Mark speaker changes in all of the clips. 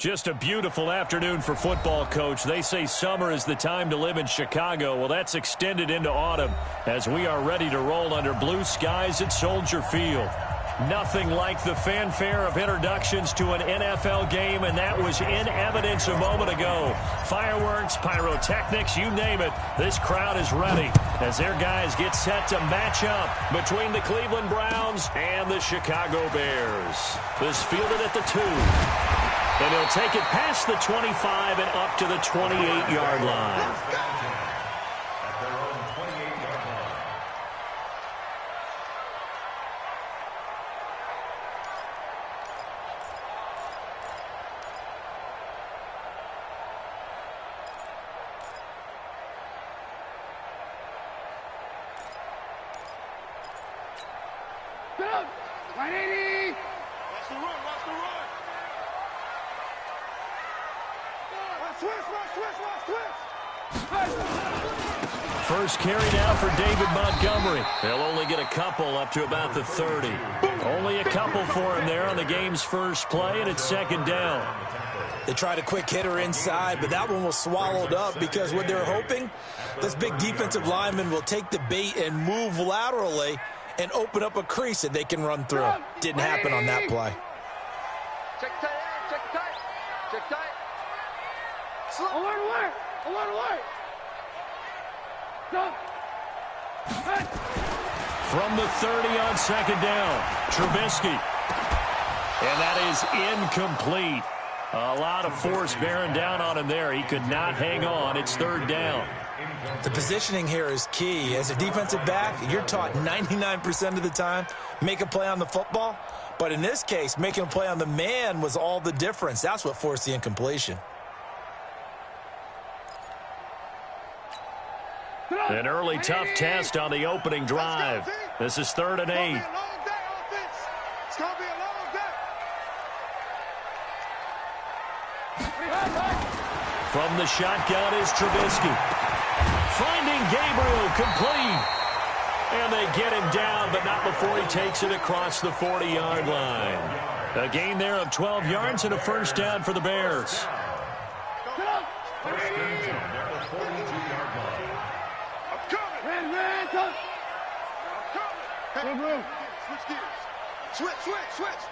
Speaker 1: Just a beautiful afternoon for football, Coach. They say summer is the time to live in Chicago. Well, that's extended into autumn as we are ready to roll under blue skies at Soldier Field. Nothing like the fanfare of introductions to an NFL game, and that was in evidence a moment ago. Fireworks, pyrotechnics, you name it. This crowd is ready as their guys get set to match up between the Cleveland Browns and the Chicago Bears. This fielded at the 2. And he'll take it past the 25 and up to the 28-yard line.
Speaker 2: Go! 180!
Speaker 3: Watch the run, watch the run!
Speaker 1: First carry now for David Montgomery. They'll only get a couple up to about the 30. Only a couple for him there on the game's first play, and it's second down.
Speaker 4: They tried a quick hitter inside, but that one was swallowed up because what they're hoping, this big defensive lineman will take the bait and move laterally and open up a crease that they can run through. Didn't happen on that play.
Speaker 3: Check tight, check tight, check tight.
Speaker 2: Alert! Go!
Speaker 1: From the 30 on second down, Trubisky. And that is incomplete. A lot of force bearing down on him there. He could not hang on. It's third down.
Speaker 4: The positioning here is key. As a defensive back, you're taught 99% of the time, make a play on the football. But in this case, making a play on the man was all the difference. That's what forced the incompletion.
Speaker 1: An early tough test on the opening drive. This is 3rd and 8.
Speaker 3: It's going to be a long day.
Speaker 1: From the shotgun is Trubisky. Finding Gabriel, complete. And they get him down, but not before he takes it across the 40-yard line. A gain there of 12 yards and a first down for the Bears.
Speaker 3: First and 10 at the 42-yard line. I'm coming. I'm coming. Switch gears. Switch.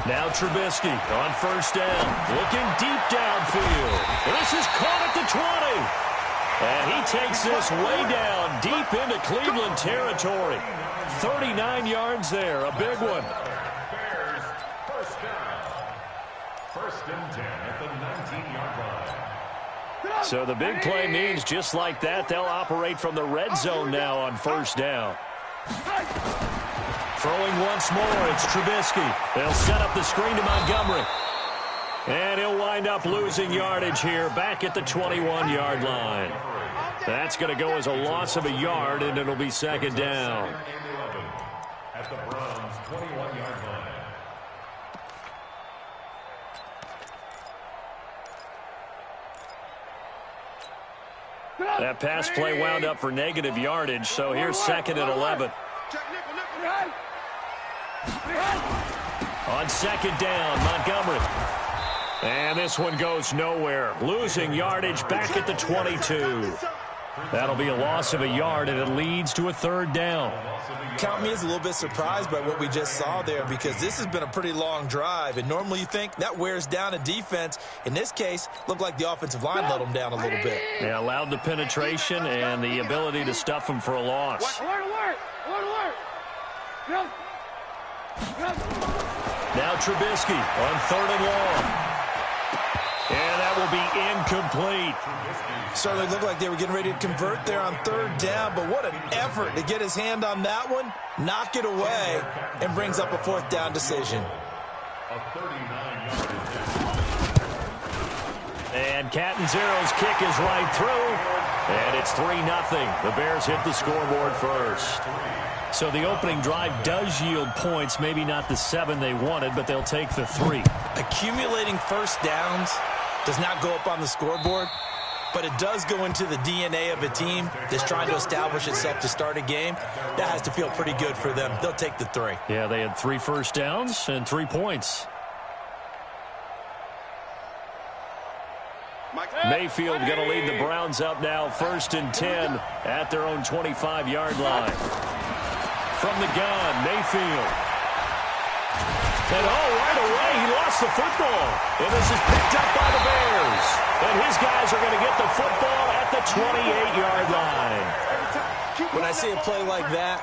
Speaker 1: Now Trubisky on first down, looking deep downfield. This is caught at the 20. And he takes this way down, deep into Cleveland territory. 39 yards there, a big one.
Speaker 5: Bears, first down. First and 10 at the 19-yard line.
Speaker 1: So the big play means just like that, they'll operate from the red zone now on first down. Throwing once more, it's Trubisky. They'll set up the screen to Montgomery. And he'll wind up losing yardage here back at the 21-yard line. That's going to go as a loss of a yard, and it'll be second down.
Speaker 5: At the Browns' 21-yard line.
Speaker 1: That pass play wound up for negative yardage, so here's second and 11. On second down, Montgomery. And this one goes nowhere. Losing yardage back at the 22. That'll be a loss of a yard, and it leads to a third down.
Speaker 4: Count me as a little bit surprised by what we just saw there because this has been a pretty long drive, and normally you think that wears down a defense. In this case, looked like the offensive line let them down a little bit.
Speaker 1: Yeah, allowed the penetration and the ability to stuff them for a loss.
Speaker 2: Alert!
Speaker 1: Now Trubisky on 3rd and long. And that will be incomplete.
Speaker 4: Certainly looked like they were getting ready to convert there on 3rd down, but what an effort to get his hand on that one, knock it away, and brings up a 4th down decision.
Speaker 5: A 39-yard
Speaker 1: And Catanzero's kick is right through, and it's 3-0. The Bears hit the scoreboard first. So the opening drive does yield points, maybe not the 7 they wanted, but they'll take the 3.
Speaker 4: Accumulating first downs does not go up on the scoreboard. but it does go into the DNA of a team that's trying to establish itself to start a game. That has to feel pretty good for them. They'll take the 3.
Speaker 1: Yeah, they had 3 first downs and 3 points. Mayfield going to lead the Browns up now, 1st and 10 at their own 25-yard line. From the gun, Mayfield. And right away, he lost the football. And this is picked up by the Bears. And his guys are going to get the football at the 28-yard line.
Speaker 4: When I see a play like that,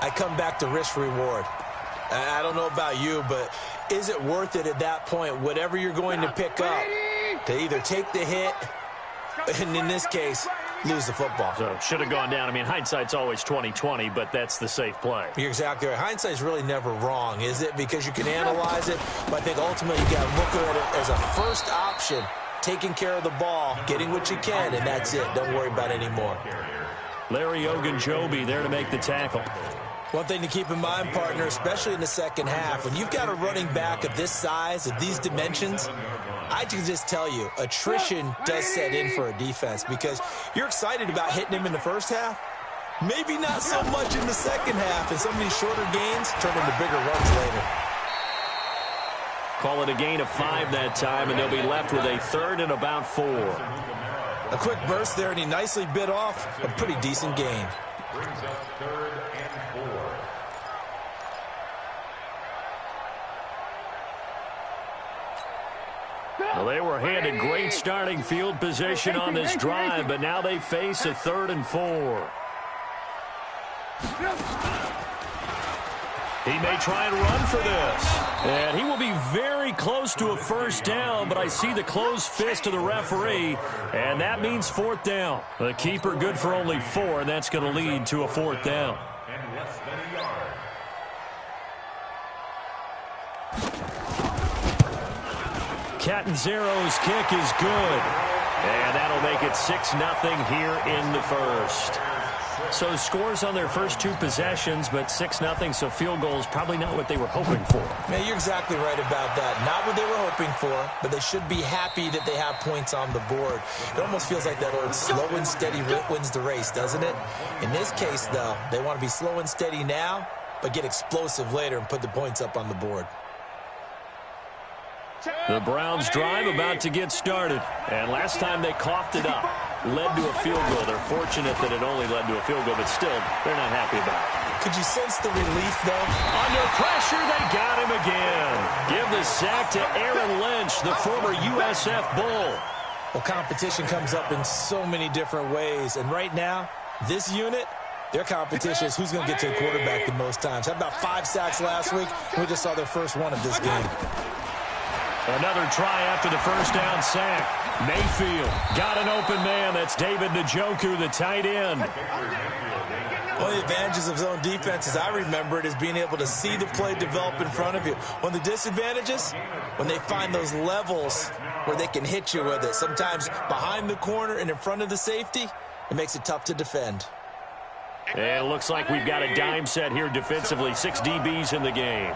Speaker 4: I come back to risk-reward. I don't know about you, but is it worth it at that point, whatever you're going to pick up, to either take the hit, and in this case, lose the football?
Speaker 1: So should have gone down. I mean, hindsight's always 20/20, but that's the safe play.
Speaker 4: You're exactly right. Hindsight's really never wrong, is it? Because you can analyze it, but I think ultimately you got to look at it as a first option, taking care of the ball, getting what you can, and that's it. Don't worry about it anymore.
Speaker 1: Larry Ogunjobi there to make the tackle.
Speaker 4: One thing to keep in mind, partner, especially in the second half, when you've got a running back of this size, of these dimensions, I can just tell you, attrition does set in for a defense because you're excited about hitting him in the first half. Maybe not so much in the second half, and some of these shorter gains turn into bigger runs later.
Speaker 1: Call it a gain of 5 that time, and they'll be left with a 3rd and about 4.
Speaker 4: A quick burst there, and he nicely bit off a pretty decent gain.
Speaker 5: Brings up 3rd and 4.
Speaker 1: Well, they were handed great starting field position on this drive, but now they face a 3rd and 4. He may try and run for this. And he will be very close to a first down, but I see the closed fist of the referee, and that means 4th down. The keeper good for only 4, and that's going to lead to a 4th down.
Speaker 5: And less than a yard.
Speaker 1: Catanzaro's kick is good. And that'll make it 6-0 here in the first. So scores on their first 2 possessions, but 6-0, so field goals probably not what they were hoping for.
Speaker 4: Yeah, you're exactly right about that. Not what they were hoping for, but they should be happy that they have points on the board. It almost feels like that old slow and steady wins the race, doesn't it? In this case, though, they want to be slow and steady now, but get explosive later and put the points up on the board.
Speaker 1: The Browns drive about to get started. And last time they coughed it up, led to a field goal. They're fortunate that it only led to a field goal, but still, they're not happy about it.
Speaker 4: Could you sense the relief, though?
Speaker 1: Under pressure, they got him again. Give the sack to Aaron Lynch, the former USF Bull.
Speaker 4: Well, competition comes up in so many different ways. And right now, this unit, their competition is who's going to get to the quarterback the most times. How about 5 sacks last week? We just saw their first one of this game.
Speaker 1: Another try after the first down sack. Mayfield got an open man. That's David Njoku, the tight end.
Speaker 4: One of the advantages of zone defense, as I remember it, is being able to see the play develop in front of you. One of the disadvantages, when they find those levels where they can hit you with it, sometimes behind the corner and in front of the safety, it makes it tough to defend.
Speaker 1: And it looks like we've got a dime set here defensively. 6 DBs in the game.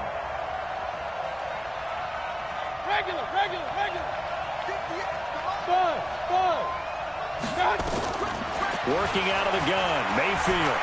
Speaker 2: Regular.
Speaker 1: Working out of the gun, Mayfield.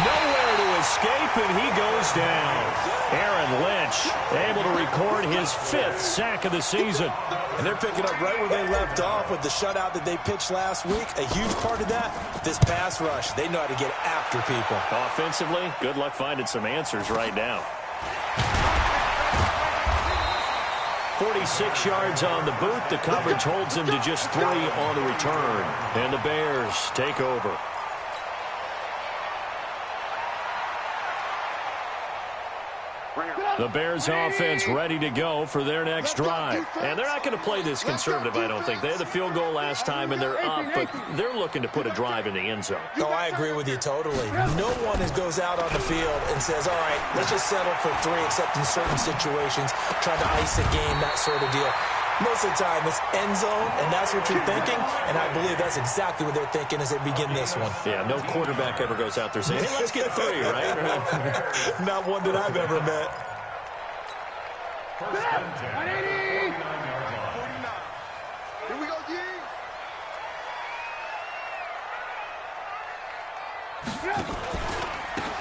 Speaker 1: Nowhere to escape, and he goes down. Aaron Lynch able to record his 5th sack of the season.
Speaker 4: And they're picking up right where they left off with the shutout that they pitched last week. A huge part of that, this pass rush. They know how to get after people.
Speaker 1: Offensively, good luck finding some answers right now. 46 yards on the boot. The coverage holds him to just 3 on the return. And the Bears take over. The Bears offense ready to go for their next drive. And they're not going to play this conservative, I don't think. They had the field goal last time, and they're up, but they're looking to put a drive in the end zone.
Speaker 4: No, I agree with you totally. No one goes out on the field and says, all right, let's just settle for 3, except in certain situations, trying to ice a game, that sort of deal. Most of the time, it's end zone, and that's what you're thinking, and I believe that's exactly what they're thinking as they begin this one.
Speaker 1: Yeah, no quarterback ever goes out there saying, hey, let's get 3, right?
Speaker 4: Not one that I've ever met.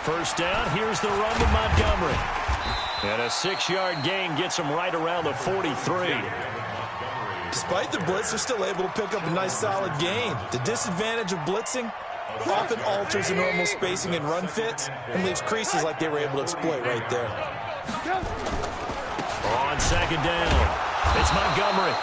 Speaker 1: First down, here's the run to Montgomery. And a 6-yard gain gets him right around the 43.
Speaker 4: Despite the blitz, they're still able to pick up a nice solid gain. The disadvantage of blitzing often alters the normal spacing and run fits and leaves creases like they were able to exploit right there.
Speaker 1: On second down, it's Montgomery.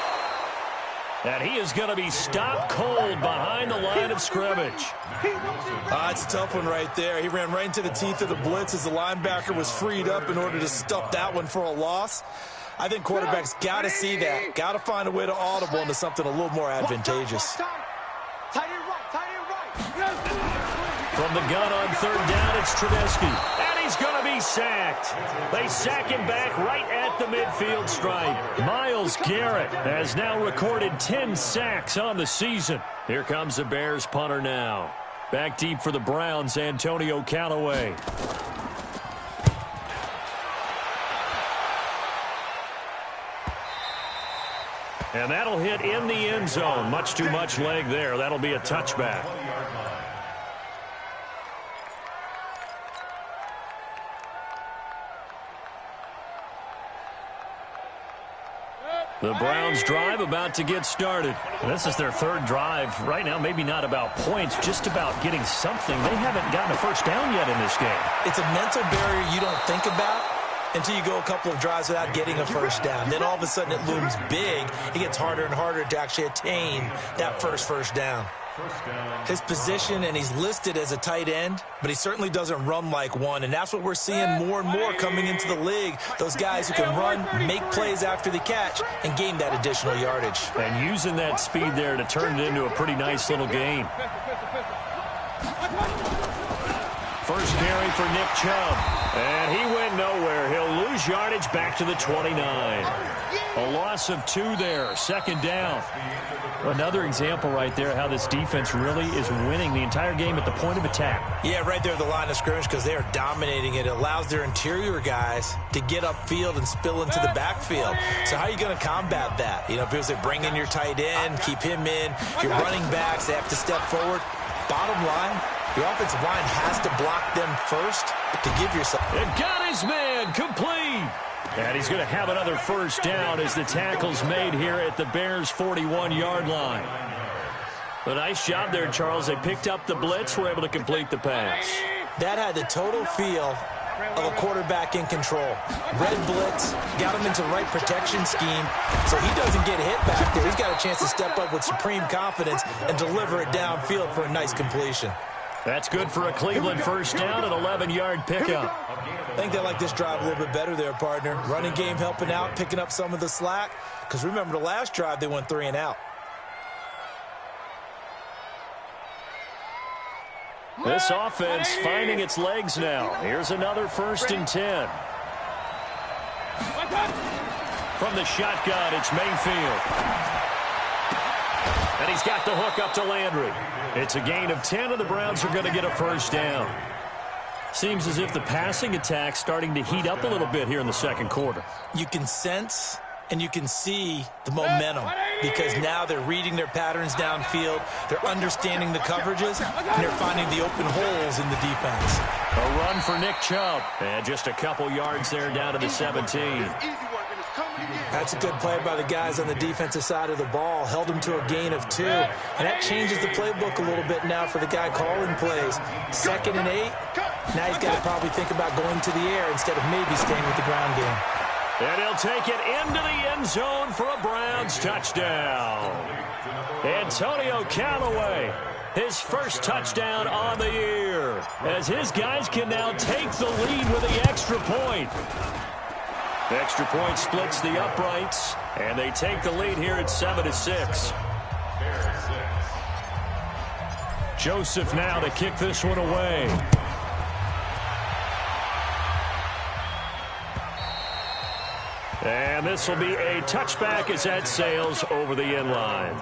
Speaker 1: And he is going to be stopped cold behind the line of scrimmage.
Speaker 4: It's a tough one right there. He ran right into the teeth of the blitz as the linebacker was freed up in order to stuff that one for a loss. I think quarterbacks got to see that. Got to find a way to audible into something a little more advantageous.
Speaker 1: From the gun on third down, it's Trubisky. And he's going to be sacked. They sack him back right at the midfield stripe. Myles Garrett has now recorded 10 sacks on the season. Here comes the Bears punter now. Back deep for the Browns, Antonio Callaway. And that'll hit in the end zone. Much too much leg there. That'll be a touchback. The Browns drive about to get started. This is their third drive. Right now, maybe not about points, just about getting something. They haven't gotten a first down yet in this game.
Speaker 4: It's a mental barrier you don't think about until you go a couple of drives without getting a first down. Then all of a sudden it looms big. It gets harder and harder to actually attain that first down. His position, and he's listed as a tight end, but he certainly doesn't run like one, and that's what we're seeing more and more coming into the league. Those guys who can run, make plays after the catch, and gain that additional yardage.
Speaker 1: And using that speed there to turn it into a pretty nice little gain. First carry for Nick Chubb, and he went nowhere. He'll lose yardage back to the 29. A loss of 2 there, second down. Another example right there how this defense really is winning the entire game at the point of attack.
Speaker 4: Yeah, right there at the line of scrimmage because they are dominating it. It allows their interior guys to get upfield and spill into the backfield. So how are you going to combat that? You know, because they bring in your tight end, keep him in. Your running backs, they have to step forward. Bottom line, the offensive line has to block them first to give yourself.
Speaker 1: And got his man complete. And he's going to have another first down as the tackle's made here at the Bears' 41-yard line. A nice job there, Charles. They picked up the blitz, were able to complete the pass.
Speaker 4: That had the total feel of a quarterback in control. Red blitz, got him into the right protection scheme, so he doesn't get hit back there. He's got a chance to step up with supreme confidence and deliver it downfield for a nice completion.
Speaker 1: That's good for a Cleveland first down, an 11-yard pickup.
Speaker 4: I think they like this drive a little bit better there, partner. Running game helping out, picking up some of the slack. Because remember, the last drive, they went 3 and out.
Speaker 1: This offense finding its legs now. Here's another 1st and 10. From the shotgun, it's Mayfield. And he's got the hook up to Landry. It's a gain of 10, and the Browns are going to get a first down. Seems as if the passing attack's starting to heat up a little bit here in the second quarter.
Speaker 4: You can sense and you can see the momentum because now they're reading their patterns downfield, they're understanding the coverages, and they're finding the open holes in the defense.
Speaker 1: A run for Nick Chubb, and just a couple yards there down to the 17.
Speaker 4: That's a good play by the guys on the defensive side of the ball. Held him to a gain of 2. And that changes the playbook a little bit now for the guy calling plays. 2nd and 8. Now he's got to probably think about going to the air instead of maybe staying with the ground game.
Speaker 1: And he'll take it into the end zone for a Browns touchdown. Antonio Callaway, his first touchdown on the year, as his guys can now take the lead with the extra point. The extra point splits the uprights, and they take the lead here at 7-6. Joseph now to kick this one away. And this will be a touchback as that sails over the end line.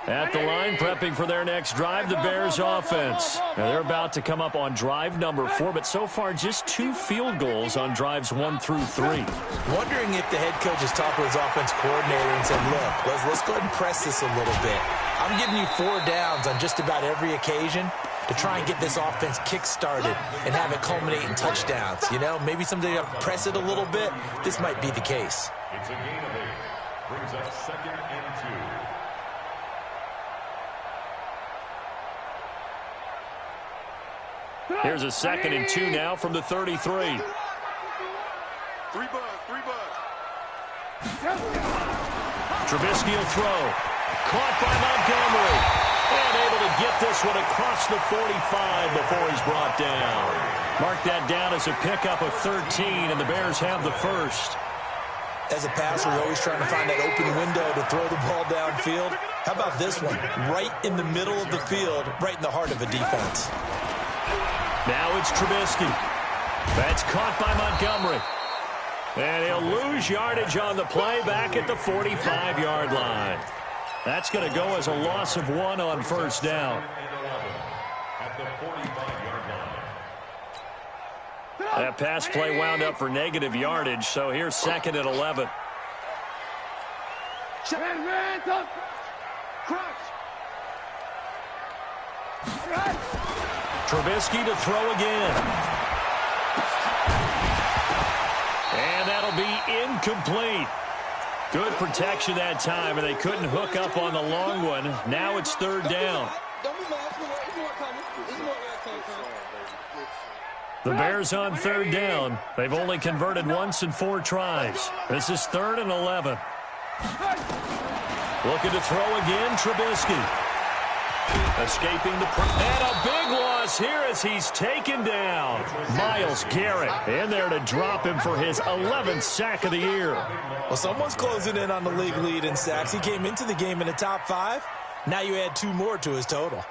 Speaker 1: At the line, prepping for their next drive, the Bears offense. Now they're about to come up on drive number 4, but so far just 2 field goals on drives 1 through 3.
Speaker 4: Wondering if the head coach has talked with his offense coordinator and said, look, let's go ahead and press this a little bit. I'm giving you 4 downs on just about every occasion to try and get this offense kick-started and have it culminate in touchdowns. You know, maybe someday you press it a little bit. This might be the case.
Speaker 5: It's a gain of 8. Brings up 2nd and 2.
Speaker 1: Here's a 2nd and 2 now from the 33.
Speaker 2: 3 bud.
Speaker 1: Trubisky will throw. Caught by Montgomery. And able to get this one across the 45 before he's brought down. Mark that down as a pickup of 13, and the Bears have the first.
Speaker 4: As a passer, you're always trying to find that open window to throw the ball downfield. How about this one? Right in the middle of the field, right in the heart of a defense.
Speaker 1: Now it's Trubisky. That's caught by Montgomery. And he'll lose yardage on the play back at the 45-yard line. That's going to go as a loss of 1 on first down.
Speaker 5: At the 45-yard line.
Speaker 1: That pass play wound up for negative yardage, so here's 2nd and 11.
Speaker 2: Man, don't. Crouch. Right.
Speaker 1: Trubisky to throw again. And that'll be incomplete. Good protection that time, and they couldn't hook up on the long one. Now it's 3rd down. The Bears on 3rd down. They've only converted once in 4 tries. This is 3rd and 11. Looking to throw again, Trubisky. Escaping the and a big loss here as he's taken down. Myles Garrett in there to drop him for his 11th sack of the year.
Speaker 4: Well, someone's closing in on the league lead in sacks. He came into the game in the top 5. Now you add 2 more to his total.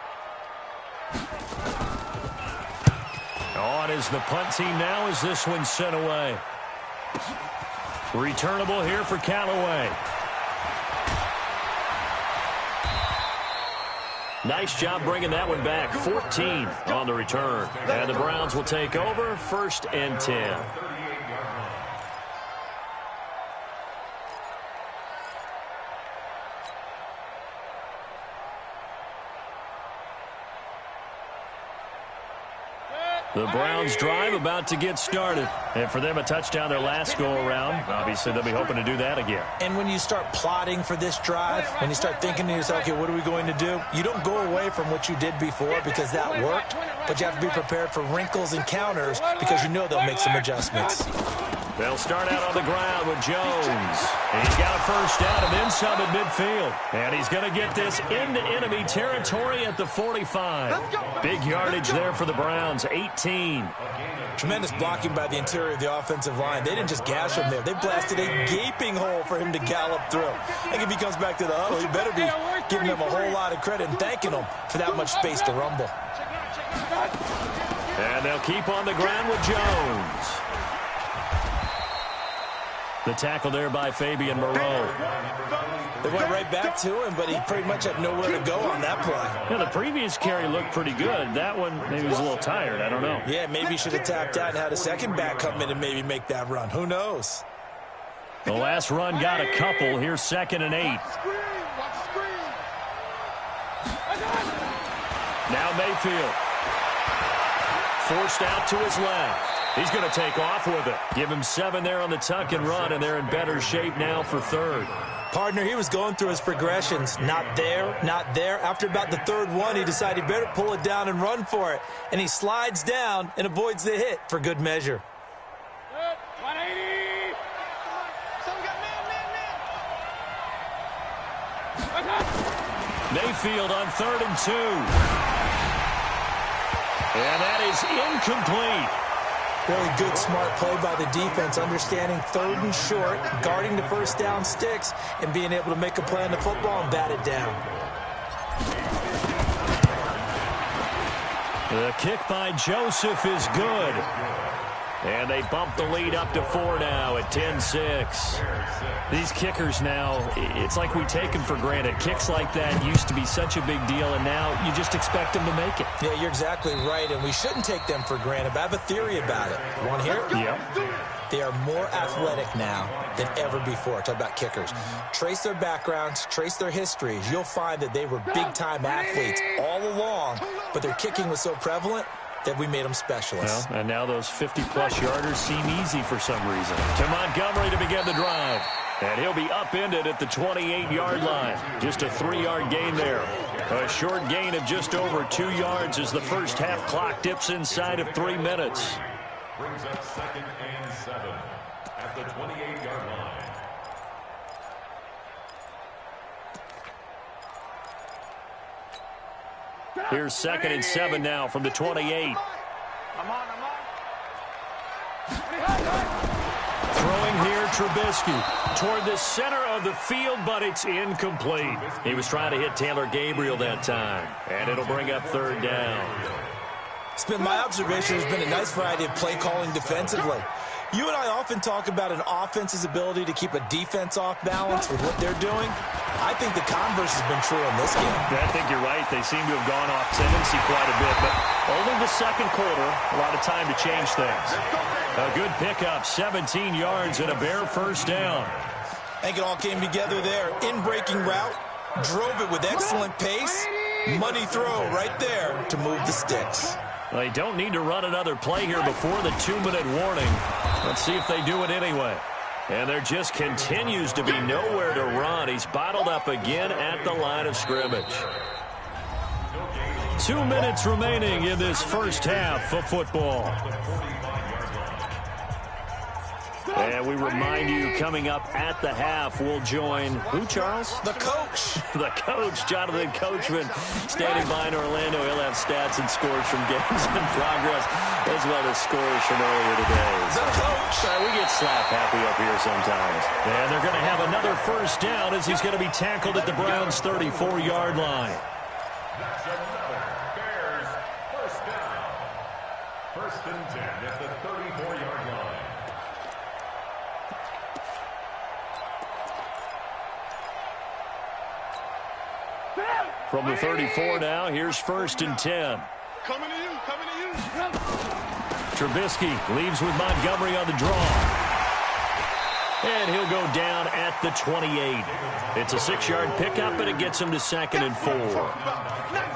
Speaker 1: On is the punt team now as this one's sent away. Returnable here for Callaway. Nice job bringing that one back. 14 on the return. And the Browns will take over 1st and 10. The Browns drive about to get started. And for them, a touchdown their last go-around. Obviously, they'll be hoping to do that again.
Speaker 4: And when you start plotting for this drive, when you start thinking to yourself, okay, what are we going to do? You don't go away from what you did before because that worked, but you have to be prepared for wrinkles and counters because you know they'll make some adjustments.
Speaker 1: They'll start out on the ground with Jones. And he's got a first down and then some at midfield. And he's going to get this into enemy territory at the 45. Big yardage there for the Browns, 18.
Speaker 4: Tremendous blocking by the interior of the offensive line. They didn't just gash him there. They blasted a gaping hole for him to gallop through. I think if he comes back to the huddle, he better be giving them a whole lot of credit and thanking them for that much space to rumble.
Speaker 1: And they'll keep on the ground with Jones. The tackle there by Fabian Moreau.
Speaker 4: They went right back to him, but he pretty much had nowhere to go on that play.
Speaker 1: Yeah, the previous carry looked pretty good. That one, maybe he was a little tired. I don't know.
Speaker 4: Yeah, maybe he should have tapped out and had a second back come in and maybe make that run. Who knows?
Speaker 1: The last run got a couple. Here's 2nd and 8. Now Mayfield. Forced out to his left. He's going to take off with it. Give him 7 there on the tuck and run, and they're in better shape now for 3rd.
Speaker 4: Partner, he was going through his progressions. Not there, not there. After about the 3rd one, he decided he better pull it down and run for it. And he slides down and avoids the hit for good measure.
Speaker 2: 180.
Speaker 1: Mayfield on 3rd and 2. And that is incomplete.
Speaker 4: Really good, smart play by the defense, understanding 3rd and short, guarding the first down sticks, and being able to make a play on the football and bat it down.
Speaker 1: The kick by Joseph is good. And they bump the lead up to 4 now at 10-6. These kickers now, it's like we take them for granted. Kicks like that used to be such a big deal, and now you just expect them to make it.
Speaker 4: Yeah, you're exactly right, and we shouldn't take them for granted. But I have a theory about it. You want to hear it?
Speaker 1: Yeah.
Speaker 4: They are more athletic now than ever before. Talk about kickers. Trace their backgrounds, trace their histories. You'll find that they were big-time athletes all along, but their kicking was so prevalent that we made them specialists.
Speaker 1: Well, and now those 50-plus yarders seem easy for some reason. To Montgomery to begin the drive. And he'll be upended at the 28-yard line. Just a 3-yard gain there. A short gain of just over 2 yards as the first half clock dips inside of 3 minutes.
Speaker 5: Brings up 2nd and 7 at the 28-yard line.
Speaker 1: Here's 2nd and 7 now from the 28. Throwing here, Trubisky toward the center of the field, but it's incomplete. He was trying to hit Taylor Gabriel that time, and it'll bring up 3rd down.
Speaker 4: It's been my observation. There's been a nice variety of play calling defensively. You and I often talk about an offense's ability to keep a defense off balance with what they're doing. I think the converse has been true in this game.
Speaker 1: I think you're right. They seem to have gone off tendency quite a bit, but only the second quarter, a lot of time to change things. A good pickup, 17 yards and a Bear first down.
Speaker 4: I think it all came together there. In-breaking route, drove it with excellent pace. Money throw right there to move the sticks.
Speaker 1: They don't need to run another play here before the 2-minute warning. Let's see if they do it anyway. And there just continues to be nowhere to run. He's bottled up again at the line of scrimmage. 2 minutes remaining in this first half of football. And we remind you, coming up at the half, we'll join who, Charles?
Speaker 4: The coach.
Speaker 1: The coach, Jonathan Coachman, standing by in Orlando. He'll have stats and scores from games in progress, as well as scores from earlier today.
Speaker 4: The coach.
Speaker 1: We get slap happy up here sometimes. And they're going to have another first down as he's going to be tackled at the Browns' 34-yard line.
Speaker 5: That's another Bears first down. 1st and 10 at the 34-yard line.
Speaker 1: From the 34 now, here's 1st and 10.
Speaker 2: Coming to you, coming to you.
Speaker 1: Trubisky leaves with Montgomery on the draw. And he'll go down at the 28. It's a 6-yard pickup, and it gets him to 2nd and 4.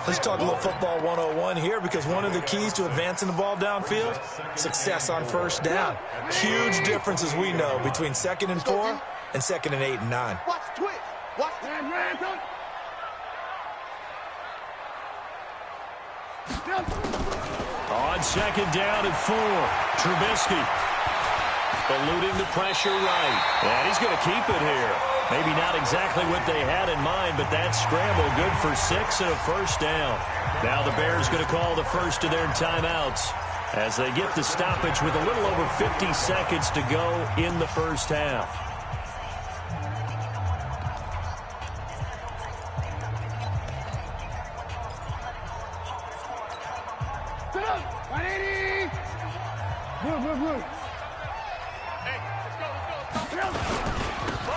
Speaker 4: Let's talk a little football 101 here, because one of the keys to advancing the ball downfield, success on first down. Huge difference, as we know, between 2nd and 4 and 2nd and 8 and 9.
Speaker 2: Watch twitch. Watch that.
Speaker 1: On 2nd down and 4, Trubisky eluding the pressure right. And he's going to keep it here. Maybe not exactly what they had in mind, but that scramble good for 6 and a first down. Now the Bears going to call the first of their timeouts as they get the stoppage with a little over 50 seconds to go in the first half.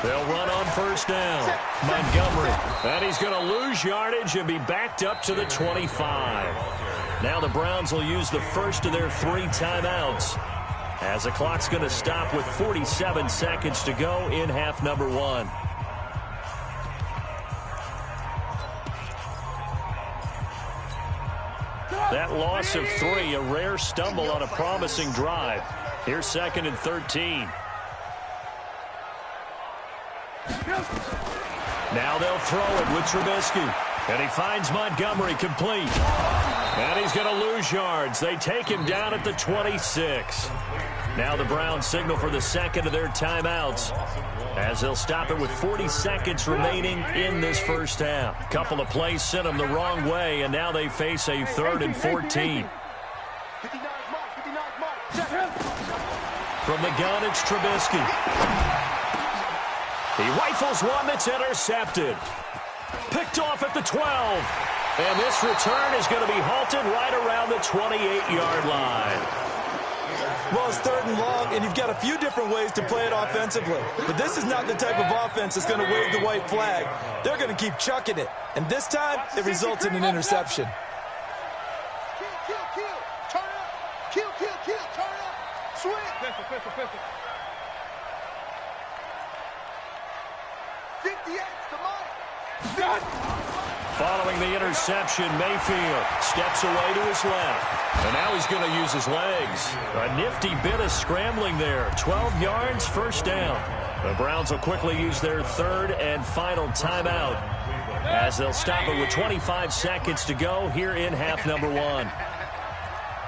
Speaker 1: They'll run on first down. Montgomery. And he's going to lose yardage and be backed up to the 25. Now the Browns will use the first of their 3 timeouts as the clock's going to stop with 47 seconds to go in half number 1. That loss of 3, a rare stumble on a promising drive. Here's 2nd and 13. Now they'll throw it with Trubisky. And he finds Montgomery complete. And he's going to lose yards. They take him down at the 26. Now the Browns signal for the second of their timeouts as they'll stop it with 40 seconds remaining in this first half. Couple of plays sent them the wrong way, and now they face a 3rd and 14. From the gun, it's Trubisky. He rifles one that's intercepted. Picked off at the 12. And this return is going to be halted right around the 28-yard line.
Speaker 4: Well, it's 3rd and long, and you've got a few different ways to play it offensively. But this is not the type of offense that's going to wave the white flag. They're going to keep chucking it. And this time, it results in an interception.
Speaker 2: Switch. Pistol, pistol, pistol. 58 to Mike.
Speaker 1: Following the interception, Mayfield steps away to his left. And now he's going to use his legs. A nifty bit of scrambling there. 12 yards, first down. The Browns will quickly use their third and final timeout as they'll stop it with 25 seconds to go here in half number one.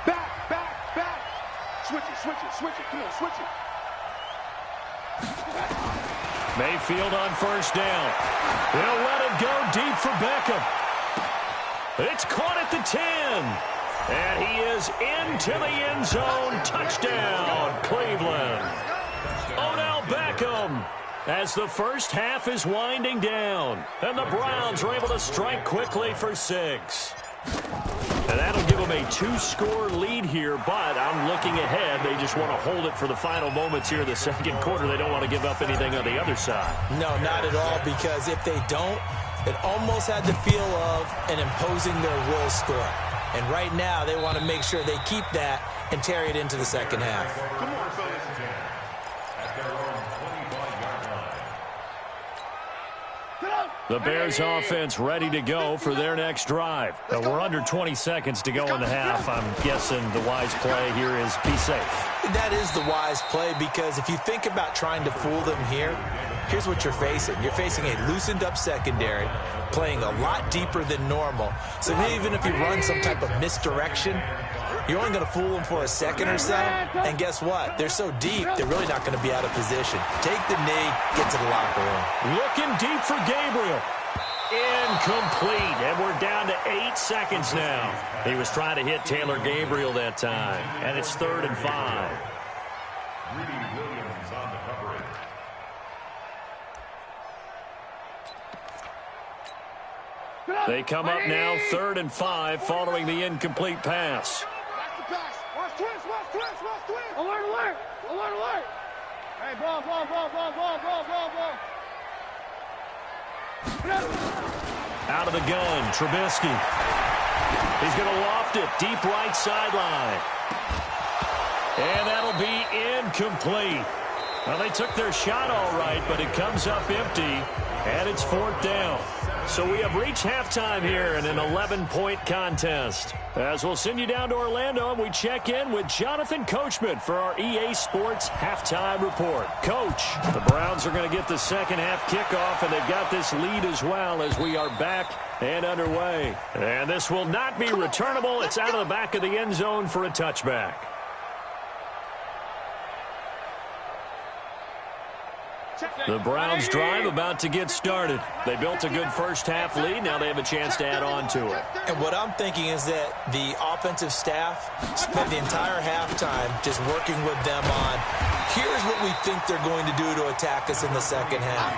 Speaker 2: Back, back, back. Switch it, switch it, switch it. Come on, switch it.
Speaker 1: Mayfield on first down. They'll let it go deep for Beckham. It's caught at the 10. And he is into the end zone. Touchdown, Cleveland. Odell Beckham as the first half is winding down. And the Browns are able to strike quickly for 6. And that'll give them a 2-score lead here, but I'm looking ahead. They just want to hold it for the final moments here in the second quarter. They don't want to give up anything on the other side.
Speaker 4: No, not at all, because if they don't, it almost had the feel of an imposing their will score. And right now, they want to make sure they keep that and carry it into the second half.
Speaker 2: Come on, fellas.
Speaker 5: At their own 25-yard line.
Speaker 1: The Bears offense ready to go for their next drive. We're under 20 seconds to go in the half. I'm guessing the wise play here is be safe.
Speaker 4: That is the wise play, because if you think about trying to fool them here, here's what you're facing. You're facing a loosened up secondary, playing a lot deeper than normal. So even if you run some type of misdirection, you're only going to fool them for a second or so. And guess what? They're so deep, they're really not going to be out of position. Take the knee, get to the locker room.
Speaker 1: Looking deep for Gabriel. Incomplete. And we're down to 8 seconds now. He was trying to hit Taylor Gabriel that time. And it's 3rd and 5.
Speaker 5: Greedy Williams on the coverage.
Speaker 1: They come up now 3rd and 5 following the incomplete pass.
Speaker 2: Watch the pass. Watch twist, watch twist, watch twist. Alert, alert. Alert, alert. Hey, ball, ball, ball, ball, ball, ball, ball, ball.
Speaker 1: Out of the gun, Trubisky. He's going to loft it deep right sideline. And that'll be incomplete. Well, they took their shot all right, but it comes up empty, and it's 4th down. So we have reached halftime here in an 11-point contest. As we'll send you down to Orlando, and we check in with Jonathan Coachman for our EA Sports Halftime Report. Coach, the Browns are going to get the second half kickoff, and they've got this lead as well as we are back and underway. And this will not be returnable. It's out of the back of the end zone for a touchback. The Browns drive about to get started. They built a good first half lead. Now they have a chance to add on to it.
Speaker 4: And what I'm thinking is that the offensive staff spent the entire halftime just working with them on, here's what we think they're going to do to attack us in the second half.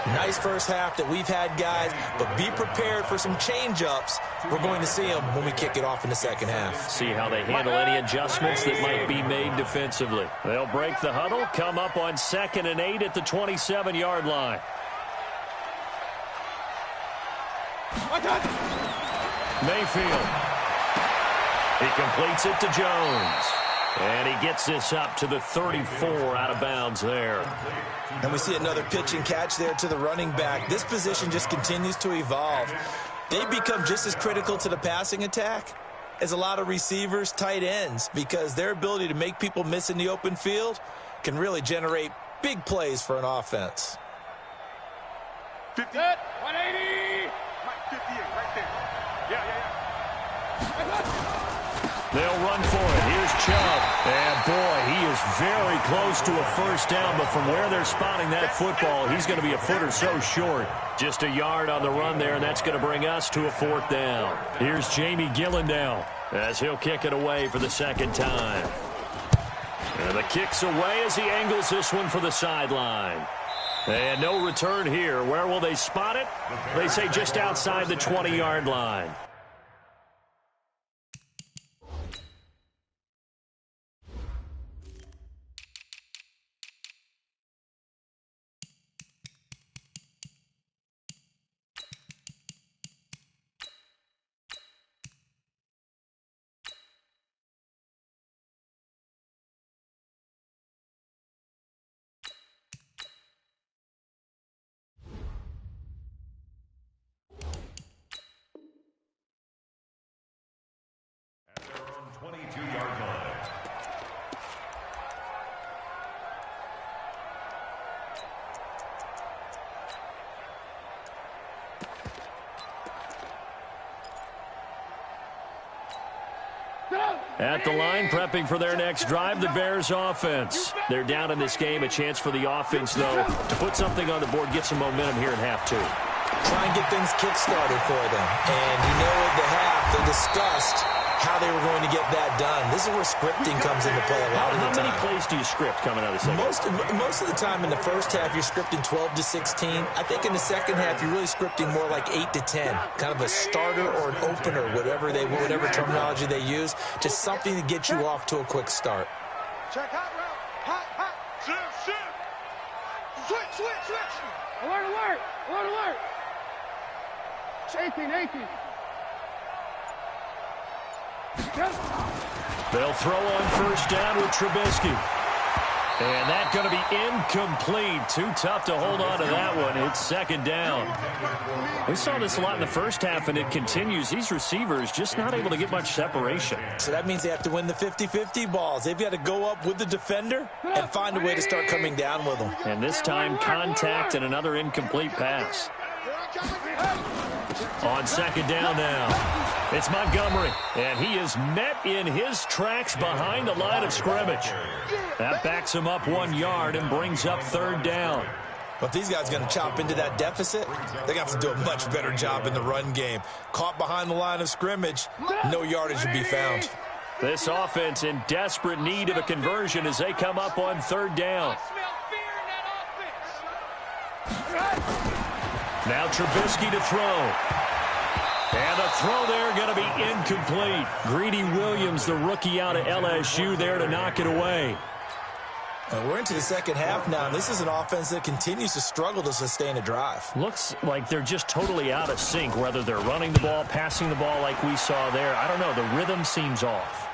Speaker 4: Nice first half that we've had, guys, but be prepared for some change-ups. We're going to see them when we kick it off in the second half.
Speaker 1: See how they handle any adjustments that might be made defensively. They'll break the huddle, come up on 2nd and 8 at the 27-yard line. Mayfield. He completes it to Jones. And he gets this up to the 34 out of bounds there.
Speaker 4: And we see another pitch and catch there to the running back. This position just continues to evolve. They become just as critical to the passing attack as a lot of receivers, tight ends, because their ability to make people miss in the open field can really generate big plays for an offense.
Speaker 2: 50. 180. Mike, 58, right there. Yeah.
Speaker 1: They'll run for it. Here's Chubb. And, boy, he is very close to a first down, but from where they're spotting that football, he's going to be a foot or so short. Just a yard on the run there, and that's going to bring us to a 4th down. Here's Jamie Gillen now as he'll kick it away for the second time. And the kick's away as he angles this one for the sideline. And no return here. Where will they spot it? They say just outside the 20-yard line. At the line, prepping for their next drive, the Bears offense. They're down in this game. A chance for the offense, though, to put something on the board, get some momentum here in half two.
Speaker 4: Try and get things kick-started for them. And you know at the half, they discussed how they were going to get that done. This is where scripting comes into play a lot of the time.
Speaker 1: How many plays do you script coming out of the second?
Speaker 4: Most of the time in the first half, you're scripting 12 to 16. I think in the second half, you're really scripting more like 8 to 10. Kind of a starter or an opener, whatever terminology they use. Just something to get you off to a quick start.
Speaker 2: Check hot route. Hot. Shift. Switch. Alert. It's 18.
Speaker 1: They'll throw on first down with Trubisky. And that's going to be incomplete. Too tough to hold on to that one. It's second down. We saw this a lot in the first half, and it continues. These receivers just not able to get much separation.
Speaker 4: So that means they have to win the 50-50 balls. They've got to go up with the defender and find a way to start coming down with them.
Speaker 1: And this time, contact and another incomplete pass. On second down now. It's Montgomery, and he is met in his tracks behind the line of scrimmage. That backs him up 1 yard and brings up third down.
Speaker 4: But if these guys are going to chop into that deficit, they're going to have to do a much better job in the run game. Caught behind the line of scrimmage, no yardage to be found.
Speaker 1: This offense in desperate need of a conversion as they come up on third down. Now Trubisky to throw. And the throw there going to be incomplete. Greedy Williams, the rookie out of LSU, there to knock it away.
Speaker 4: And we're into the second half now. This is an offense that continues to struggle to sustain a drive.
Speaker 1: Looks like they're just totally out of sync, whether they're running the ball, passing the ball like we saw there. I don't know. The rhythm seems off.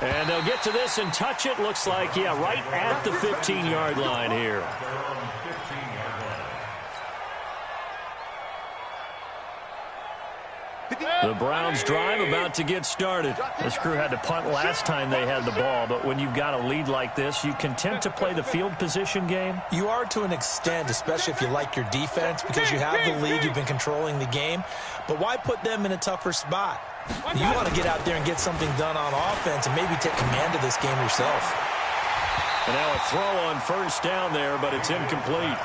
Speaker 1: And they'll get to this and touch it. Looks like, yeah, right at the 15-yard line here. The Browns drive about to get started. This crew had to punt last time they had the ball, but when you've got a lead like this, you content to play the field position game?
Speaker 4: You are to an extent, especially if you like your defense, because you have the lead, you've been controlling the game. But why put them in a tougher spot? You want to get out there and get something done on offense and maybe take command of this game yourself.
Speaker 1: And now a throw on first down there, but it's incomplete.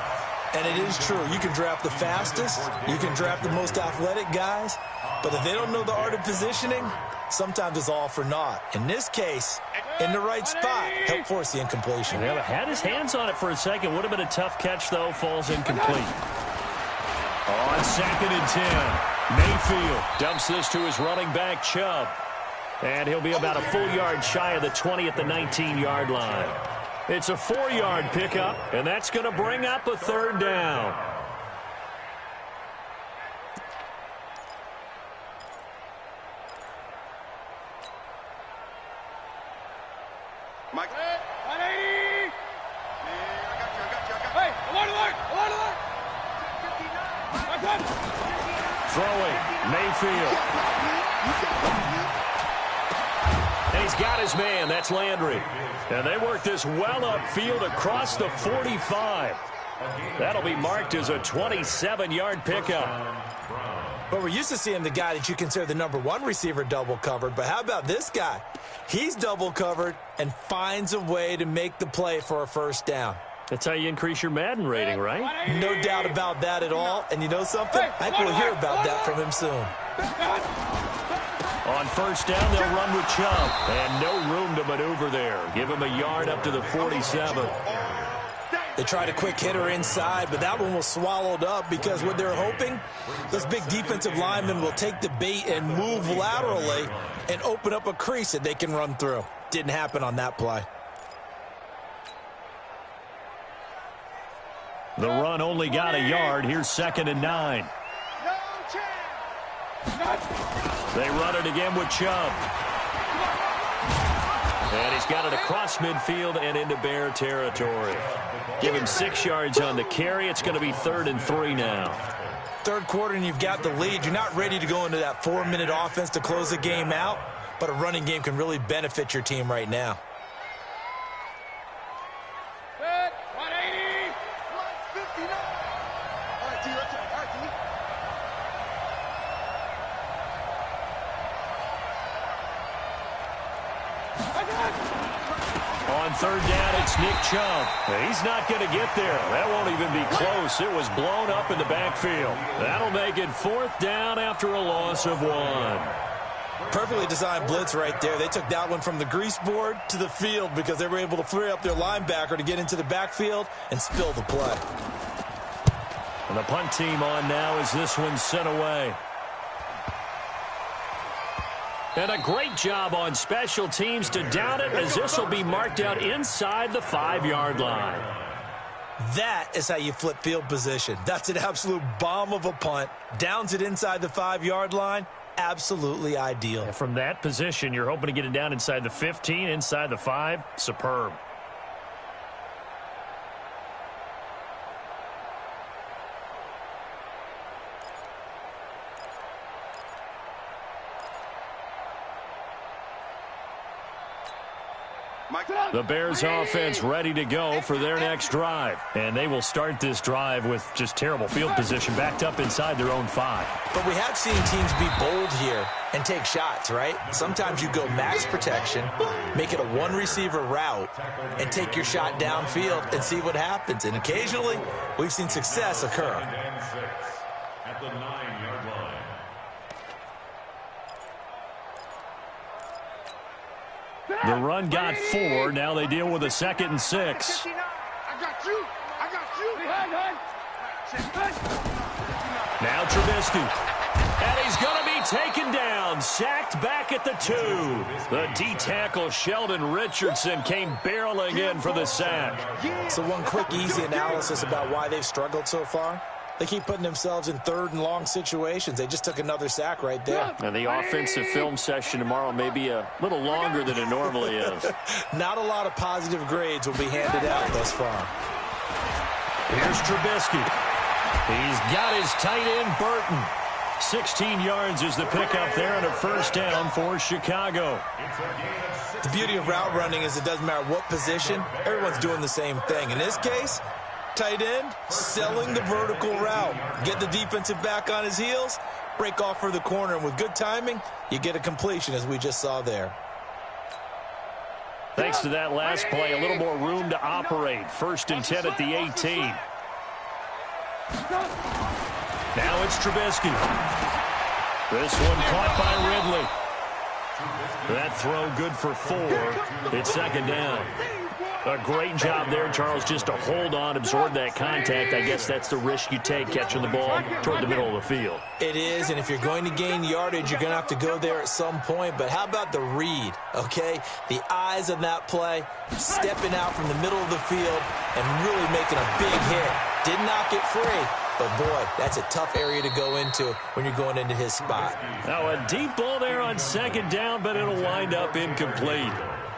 Speaker 4: And it is true. You can draft the fastest. You can draft the most athletic guys. But if they don't know the art of positioning, sometimes it's all for naught. In this case, in the right spot, help force the incompletion.
Speaker 1: Yeah, had his hands on it for a second. Would have been a tough catch, though. Falls incomplete. On second and 10, Mayfield dumps this to his running back, Chubb. And he'll be about a full yard shy of the 20 at the 19-yard line. It's a 4-yard pickup, and that's going to bring up a third down.
Speaker 2: Mike. 180. Hey, alert.
Speaker 1: Throwing, Mayfield. And he's got his man. That's Landry. And they work this well upfield across the 45. That'll be marked as a 27-yard pickup.
Speaker 4: But we're used to seeing the guy that you consider the #1 receiver double covered. But how about this guy? He's double covered and finds a way to make the play for a first down.
Speaker 1: That's how you increase your Madden rating, right?
Speaker 4: No doubt about that at all. And you know something? I think we'll hear about that from him soon.
Speaker 1: On first down, they'll run with Chubb. And no room to maneuver there. Give him a yard up to the 47.
Speaker 4: They tried a quick hitter inside, but that one was swallowed up because what they're hoping, those big defensive linemen will take the bait and move laterally and open up a crease that they can run through. Didn't happen on that play.
Speaker 1: The run only got a yard. Here's second and 9. They run it again with Chubb. And he's got it across midfield and into Bear territory. Give him 6 yards on the carry. It's going to be 3rd and 3 now.
Speaker 4: Third quarter and you've got the lead. You're not ready to go into that 4-minute offense to close the game out, but a running game can really benefit your team right now.
Speaker 1: On third down, it's Nick Chubb. He's not going to get there. That won't even be close. It was blown up in the backfield. That'll make it fourth down after a loss of 1.
Speaker 4: Perfectly designed blitz right there. They took that one from the grease board to the field because they were able to free up their linebacker to get into the backfield and spill the play.
Speaker 1: And the punt team on now as this one's sent away. And a great job on special teams to down it, as this will be marked out inside the 5-yard line.
Speaker 4: That is how you flip field position. That's an absolute bomb of a punt. Downs it inside the 5-yard line. Absolutely ideal.
Speaker 1: And from that position, you're hoping to get it down inside the 15, inside the 5. Superb. The Bears offense ready to go for their next drive. And they will start this drive with just terrible field position, backed up inside their own 5.
Speaker 4: But we have seen teams be bold here and take shots, right? Sometimes you go max protection, make it a one-receiver route, and take your shot downfield and see what happens. And occasionally, we've seen success occur.
Speaker 5: At the 9-yard line.
Speaker 1: The run got 4. Now they deal with a 2nd and 6.
Speaker 2: I got you. I got you.
Speaker 1: Now Trubisky. And he's going to be taken down. Sacked back at the 2. The D-tackle Sheldon Richardson came barreling in for the sack.
Speaker 4: So one quick, easy analysis about why they've struggled so far. They keep putting themselves in 3rd and long situations. They just took another sack right there.
Speaker 1: And the offensive film session tomorrow may be a little longer than it normally is.
Speaker 4: Not a lot of positive grades will be handed out thus far.
Speaker 1: Here's Trubisky. He's got his tight end, Burton. 16 yards is the pickup there and a 1st down for Chicago.
Speaker 4: The beauty of route running is it doesn't matter what position. Everyone's doing the same thing. In this case, tight end, selling the vertical route. Get the defensive back on his heels, break off for the corner, and with good timing, you get a completion as we just saw there.
Speaker 1: Thanks to that last play, a little more room to operate. 1st and 10 at the 18. Now it's Trubisky. This one caught by Ridley. That throw good for 4. It's 2nd down. A great job there, Charles, just to hold on, absorb that contact. I guess that's the risk you take catching the ball toward the middle of the field.
Speaker 4: It is, and if you're going to gain yardage, you're going to have to go there at some point. But how about the read, okay? The eyes of that play, stepping out from the middle of the field and really making a big hit. Did not get free, but boy, that's a tough area to go into when you're going into his spot.
Speaker 1: Now a deep ball there on 2nd down, but it'll wind up incomplete.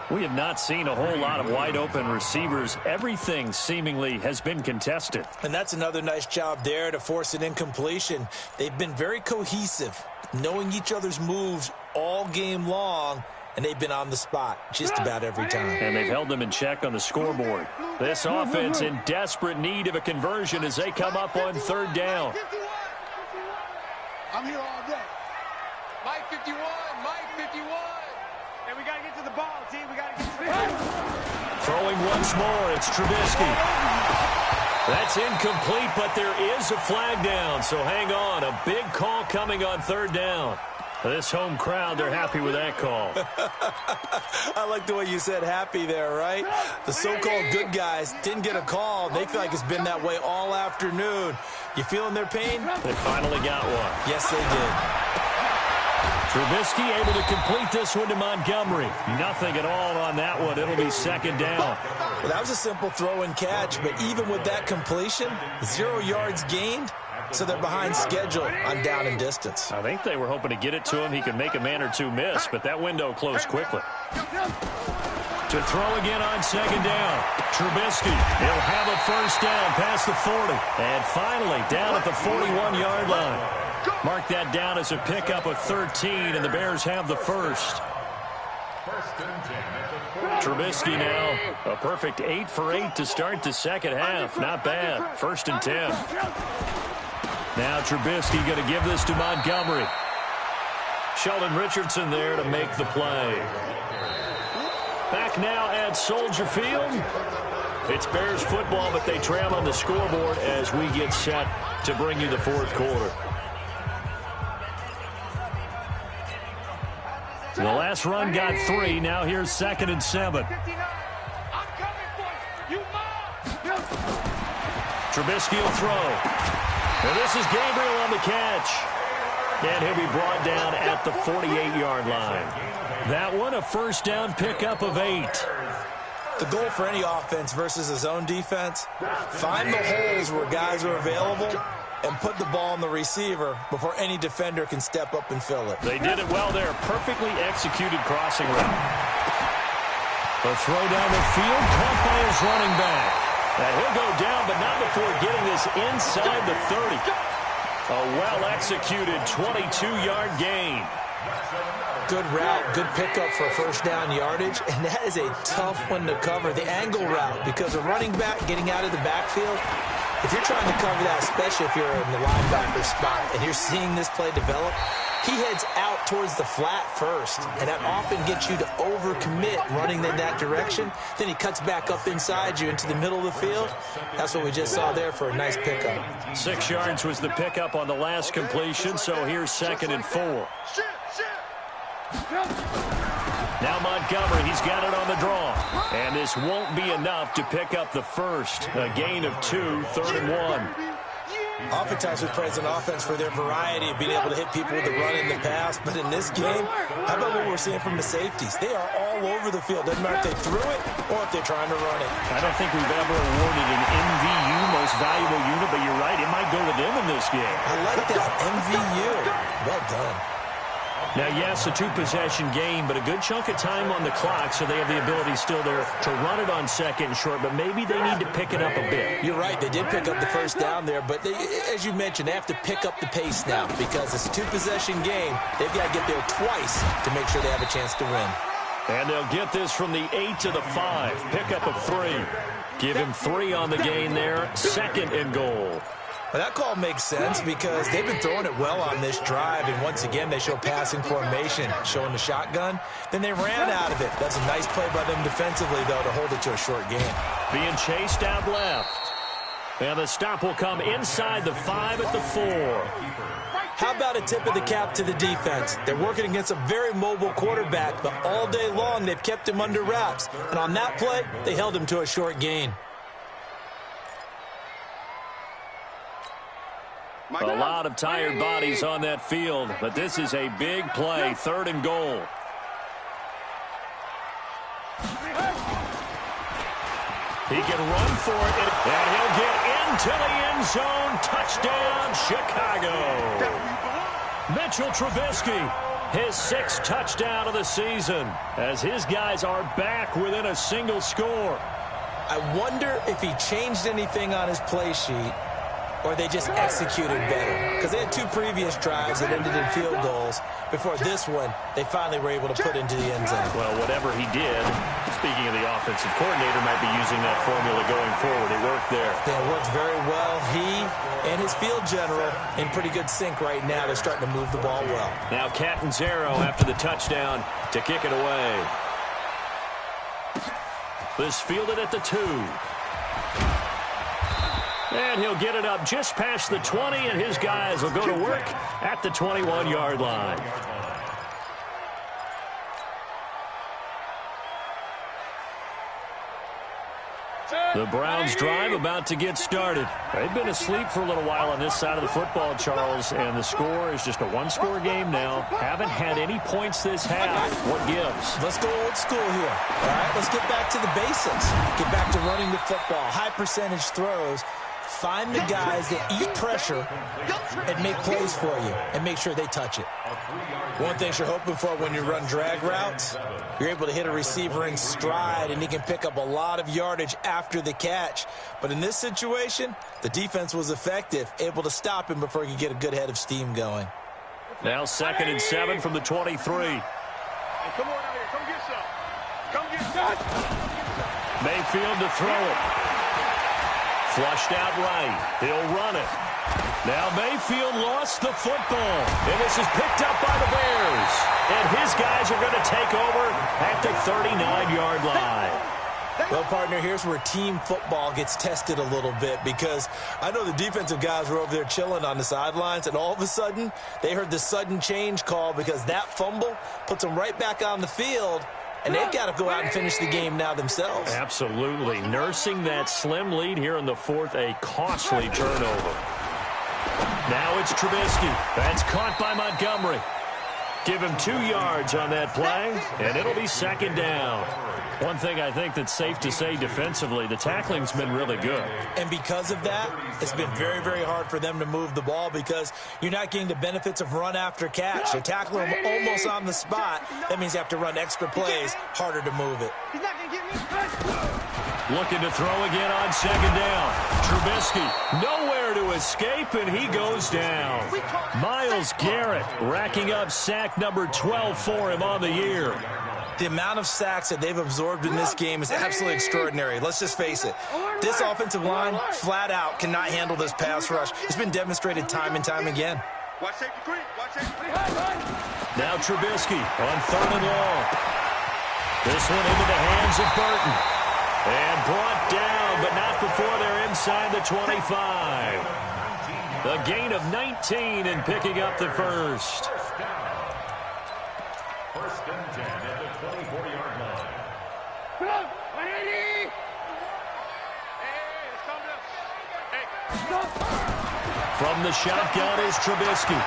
Speaker 1: We have not seen a whole lot of wide-open receivers. Everything seemingly has been contested.
Speaker 4: And that's another nice job there to force an incompletion. They've been very cohesive, knowing each other's moves all game long, and they've been on the spot just about every time.
Speaker 1: And they've held them in check on the scoreboard. This offense in desperate need of a conversion as they come up on 3rd down.
Speaker 2: I'm here all day.
Speaker 6: Mike 51, Mike 51.
Speaker 2: Hey, we got to get to the ball, team. We got to get to the ball.
Speaker 1: Throwing once more, it's Trubisky. That's incomplete, but there is a flag down, so hang on. A big call coming on 3rd down. This home crowd, they're happy with that call.
Speaker 4: I like the way you said happy there, right? The so-called good guys didn't get a call. They feel like it's been that way all afternoon. You feeling their pain?
Speaker 1: They finally got one.
Speaker 4: Yes, they did.
Speaker 1: Trubisky able to complete this one to Montgomery. Nothing at all on that one. It'll be 2nd down.
Speaker 4: Well, that was a simple throw and catch, but even with that completion, 0 yards gained, so they're behind schedule on down and distance.
Speaker 1: I think they were hoping to get it to him. He could make a man or two miss, but that window closed quickly. To throw again on 2nd down. Trubisky, he'll have a 1st down past the 40. And finally, down at the 41-yard line. Mark that down as a pickup of 13, and the Bears have the 1st. Trubisky now, a perfect 8 for 8 to start the 2nd half. Not bad. 1st and 10. Now Trubisky going to give this to Montgomery. Sheldon Richardson there to make the play. Back now at Soldier Field. It's Bears football, but they trail on the scoreboard as we get set to bring you the fourth quarter. The last run got 3. Now here's 2nd and 7. Trubisky will throw. And this is Gabriel on the catch. And he'll be brought down at the 48-yard line. That one, a first down pickup of 8.
Speaker 4: The goal for any offense versus a zone defense, find the holes where guys are available and put the ball on the receiver before any defender can step up and fill it.
Speaker 1: They did it well there. Perfectly executed crossing route. A throw down the field, caught by his running back. And he'll go down, but not before getting this inside the 30. A well-executed 22-yard gain.
Speaker 4: Good route, good pickup for first down yardage, and that is a tough one to cover, the angle route, because a running back getting out of the backfield, if you're trying to cover that, especially if you're in the linebacker spot and you're seeing this play develop, he heads out towards the flat first, and that often gets you to overcommit running in that direction. Then he cuts back up inside you into the middle of the field. That's what we just saw there for a nice pickup.
Speaker 1: 6 yards was the pickup on the last completion, so here's 2nd and 4. Now Montgomery, he's got it on the draw. And this won't be enough to pick up the first. A gain of 2, 3rd and 1.
Speaker 4: Oftentimes we praise an offense for their variety of being able to hit people with the run and the pass. But in this game, how about what we're seeing from the safeties? They are all over the field. Doesn't matter if they threw it or if they're trying to run it.
Speaker 1: I don't think we've ever awarded an MVU, most valuable unit, but you're right, it might go to them in this game.
Speaker 4: I like that, MVU. Well done.
Speaker 1: Now, yes, a 2-possession game, but a good chunk of time on the clock, so they have the ability still there to run it on 2nd and short, but maybe they need to pick it up a bit.
Speaker 4: You're right. They did pick up the first down there, but they, as you mentioned, they have to pick up the pace now because it's a 2-possession game. They've got to get there twice to make sure they have a chance to win.
Speaker 1: And they'll get this from the 8 to the 5. Pickup of 3. Give him 3 on the gain there. 2nd and goal.
Speaker 4: Well, that call makes sense because they've been throwing it well on this drive, and once again they show passing formation, showing the shotgun. Then they ran out of it. That's a nice play by them defensively, though, to hold it to a short game.
Speaker 1: Being chased out left. And the stop will come inside the 5 at the 4.
Speaker 4: How about a tip of the cap to the defense? They're working against a very mobile quarterback, but all day long they've kept him under wraps. And on that play, they held him to a short gain.
Speaker 1: A lot of tired bodies on that field, but this is a big play, 3rd and goal. He can run for it, and he'll get into the end zone. Touchdown, Chicago. Mitchell Trubisky, his 6th touchdown of the season, as his guys are back within a single score.
Speaker 4: I wonder if he changed anything on his play sheet, or they just executed better. Because they had 2 previous drives that ended in field goals. Before this one, they finally were able to put into the end zone.
Speaker 1: Well, whatever he did, speaking of the offensive coordinator, might be using that formula going forward. It worked there.
Speaker 4: Yeah, it worked very well. He and his field general in pretty good sync right now. They're starting to move the ball well.
Speaker 1: Now Catanzaro after the touchdown to kick it away. This fielded at the 2. And he'll get it up just past the 20, and his guys will go to work at the 21-yard line. The Browns drive about to get started. They've been asleep for a little while on this side of the football, Charles, and the score is just a 1-score game now. Haven't had any points this half. What gives?
Speaker 4: Let's go old school here. All right, let's get back to the basics. Get back to running the football, high percentage throws. Find the guys that eat pressure and make plays for you and make sure they touch it. One thing you're hoping for when you run drag routes, you're able to hit a receiver in stride and he can pick up a lot of yardage after the catch. But in this situation, the defense was effective, able to stop him before he could get a good head of steam going.
Speaker 1: Now 2nd and 7 from the 23.
Speaker 2: Come on out here. Come get some. Come get some.
Speaker 1: Mayfield to throw it. Flushed out right. He'll run it. Now Mayfield lost the football, and this is picked up by the Bears. And his guys are going to take over at the 39-yard line.
Speaker 4: Well, partner, here's where team football gets tested a little bit, because I know the defensive guys were over there chilling on the sidelines, and all of a sudden they heard the sudden change call because that fumble puts them right back on the field, and they've got to go out and finish the game now themselves.
Speaker 1: Absolutely. Nursing that slim lead here in the fourth, a costly turnover. Now it's Trubisky. That's caught by Montgomery. Give him 2 yards on that play, and it'll be second down. One thing I think that's safe to say defensively, the tackling's been really good.
Speaker 4: And because of that, it's been very, very hard for them to move the ball because you're not getting the benefits of run after catch. They're tackling them almost on the spot. That means you have to run extra plays, harder to move it.
Speaker 2: He's not going to get me.
Speaker 1: Looking to throw again on second down. Trubisky nowhere to escape, and he goes down. Myles Garrett racking up sack number 12 for him on the year.
Speaker 4: The amount of sacks that they've absorbed in this game is absolutely extraordinary. Let's just face it. This offensive line, flat out, cannot handle this pass rush. It's been demonstrated time and time again.
Speaker 1: Now Trubisky on 3rd and long. This one into the hands of Burton. And brought down, but not before they're inside the 25. A gain of 19 and picking up the first.
Speaker 5: First and 10 at the 24-yard line.
Speaker 2: Come on, 180.
Speaker 1: From the shotgun is Trubisky.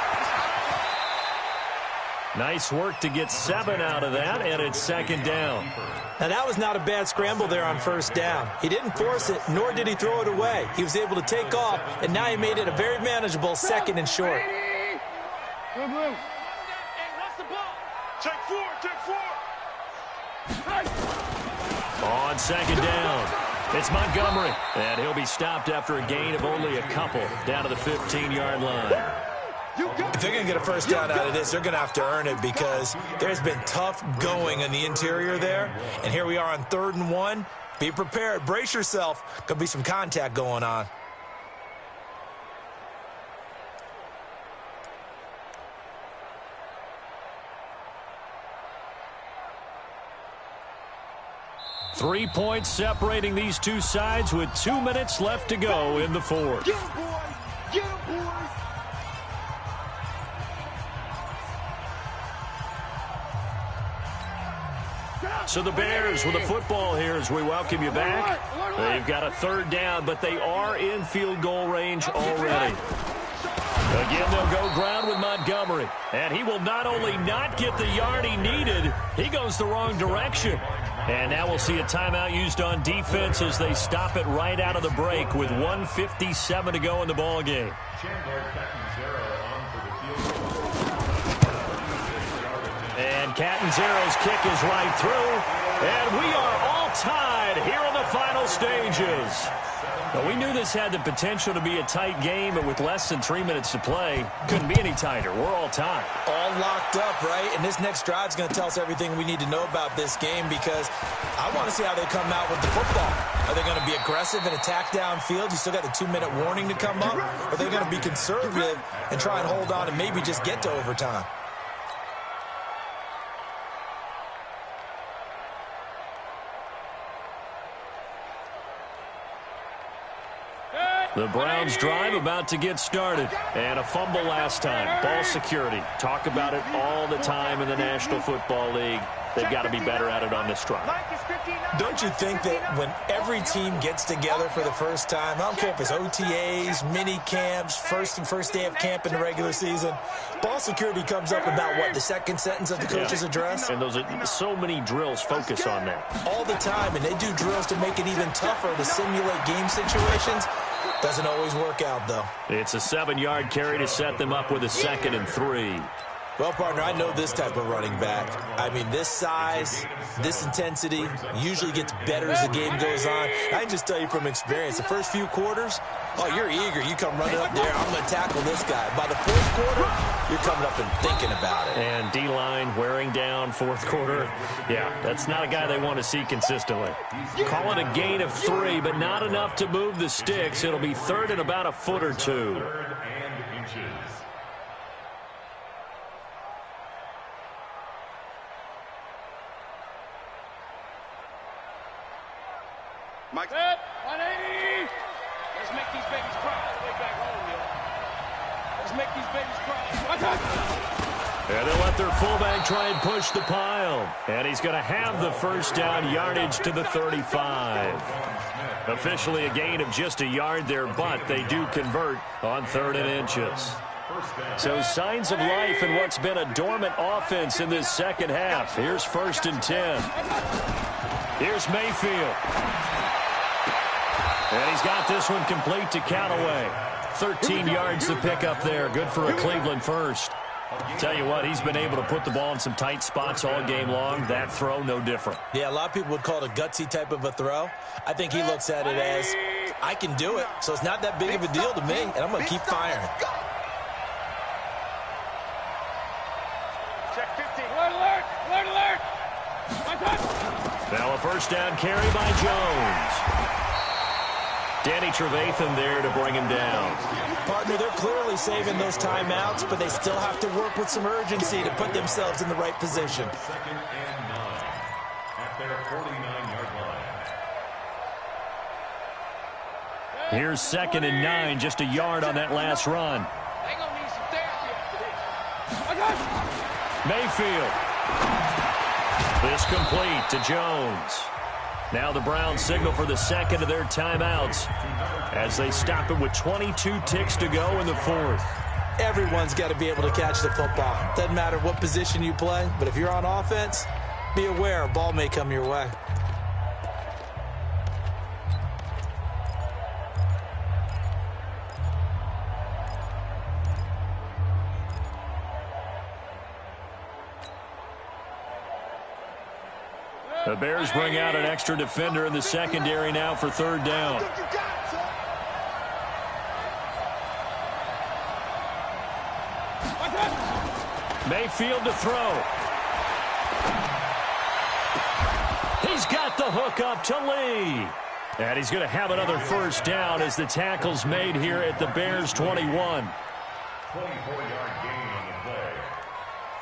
Speaker 1: Nice work to get 7 out of that, and it's second down.
Speaker 4: Now, that was not a bad scramble there on first down. He didn't force it, nor did he throw it away. He was able to take off, and now he made it a very manageable 2nd and short.
Speaker 2: Blue, blue. Hey, what's the ball? Take 4.
Speaker 1: On second down, it's Montgomery. And he'll be stopped after a gain of only a couple down to the 15-yard line.
Speaker 4: If they're going to get a first down out of this, they're going to have to earn it because there's been tough going in the interior there. And here we are on 3rd and 1. Be prepared. Brace yourself. Could be some contact going on.
Speaker 1: Three points separating these two sides with 2 minutes left to go in the fourth.
Speaker 2: Get him, boy. Get him, boy.
Speaker 1: So the Bears with the football here as we welcome you back. They've got a 3rd down, but they are in field goal range already. Again, they'll go ground with Montgomery. And he will not only not get the yard he needed, he goes the wrong direction. And now we'll see a timeout used on defense as they stop it right out of the break with 1:57 to go in the ball game. And Catanzaro's kick is right through. And we are all tied here in the final stages. Now, we knew this had the potential to be a tight game, but with less than 3 minutes to play, couldn't be any tighter. We're all tied.
Speaker 4: All locked up, right? And this next drive is going to tell us everything we need to know about this game because I want to see how they come out with the football. Are they going to be aggressive and attack downfield? You still got the 2-minute warning to come up. Or are they going to be conservative and try and hold on and maybe just get to overtime?
Speaker 1: The Browns drive about to get started. And a fumble last time. Ball security. Talk about it all the time in the National Football League. They've got to be better at it on this drive.
Speaker 4: Don't you think that when every team gets together for the first time, I don't care if it's OTAs, mini camps, first day of camp in the regular season, ball security comes up about, what, the second sentence of the coach's address?
Speaker 1: And those are so many drills focus on that.
Speaker 4: All the time, and they do drills to make it even tougher to simulate game situations. Doesn't always work out, though.
Speaker 1: It's a 7-yard carry to set them up with a 2nd and 3.
Speaker 4: Well, partner, I know this type of running back. I mean, this size, this intensity usually gets better as the game goes on. I can just tell you from experience, the first few quarters, oh, you're eager. You come running up there, I'm going to tackle this guy. By the fourth quarter, you're coming up and thinking about it.
Speaker 1: And D-line wearing down fourth quarter. Yeah, that's not a guy they want to see consistently. Call it a gain of 3, but not enough to move the sticks. It'll be third and about a foot or 2.
Speaker 5: Third and inches.
Speaker 2: Mike. Set. 180. Let's make these babies cry all the way back home, yo. Let's make these babies cry.
Speaker 1: And they'll let their fullback try and push the pile. And he's going to have the first down, yardage to the 35. Officially a gain of just a yard there, but they do convert on 3rd and inches. So signs of life in what's been a dormant offense in this second half. Here's 1st and 10. Here's Mayfield. And he's got this one complete to Callaway. 13 yards to pick up there. Good for a Cleveland first. Tell you what, he's been able to put the ball in some tight spots all game long. That throw, no different.
Speaker 4: Yeah, a lot of people would call it a gutsy type of a throw. I think he looks at it as, I can do it, so it's not that big of a deal to me, and I'm going to keep firing.
Speaker 2: Check 15. Alert, alert, alert, alert.
Speaker 1: Now a first down carry by Jones. Danny Trevathan there to bring him down.
Speaker 4: Partner, they're clearly saving those timeouts, but they still have to work with some urgency to put themselves in the right position.
Speaker 5: 2nd and 9 at their 49-yard line.
Speaker 1: Here's 2nd and 9, just a yard on that last run.
Speaker 2: They gonna need some therapy after
Speaker 1: Mayfield. This complete to Jones. Now the Browns signal for the second of their timeouts as they stop it with 22 ticks to go in the 4th.
Speaker 4: Everyone's got to be able to catch the football. Doesn't matter what position you play, but if you're on offense, be aware a ball may come your way.
Speaker 1: The Bears bring out an extra defender in the secondary now for 3rd down. Mayfield to throw. He's got the hook up to Lee. And he's going to have another first down as the tackle's made here at the Bears 21.
Speaker 5: 24-yard gain on the play.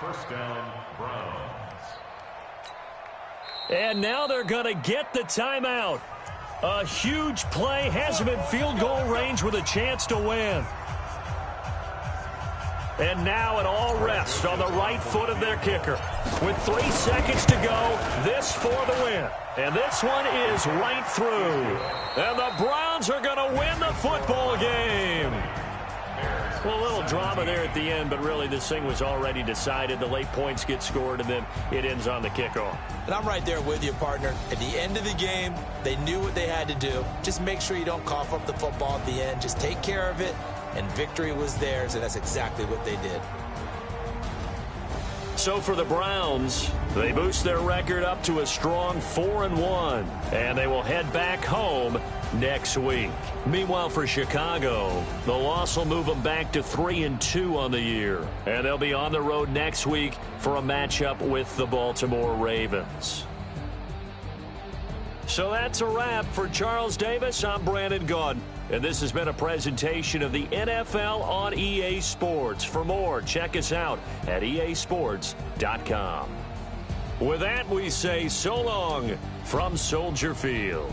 Speaker 5: First down, Browns.
Speaker 1: And now they're going to get the timeout. A huge play has him in field goal range with a chance to win. And now it all rests on the right foot of their kicker. With 3 seconds to go, this for the win. And this one is right through. And the Browns are going to win the football game. Well, a little drama there at the end, but really this thing was already decided. The late points get scored, and then it ends on the kickoff.
Speaker 4: And I'm right there with you, partner. At the end of the game, they knew what they had to do. Just make sure you don't cough up the football at the end. Just take care of it, and victory was theirs, and that's exactly what they did.
Speaker 1: So for the Browns, they boost their record up to a strong 4-1, and they will head back home next week. Meanwhile, for Chicago, the loss will move them back to 3-2 on the year, and they'll be on the road next week for a matchup with the Baltimore Ravens. So that's a wrap. For Charles Davis, I'm Brandon Gaudin, and this has been a presentation of the NFL on EA Sports. For more, check us out at easports.com. With that, we say so long from Soldier Field.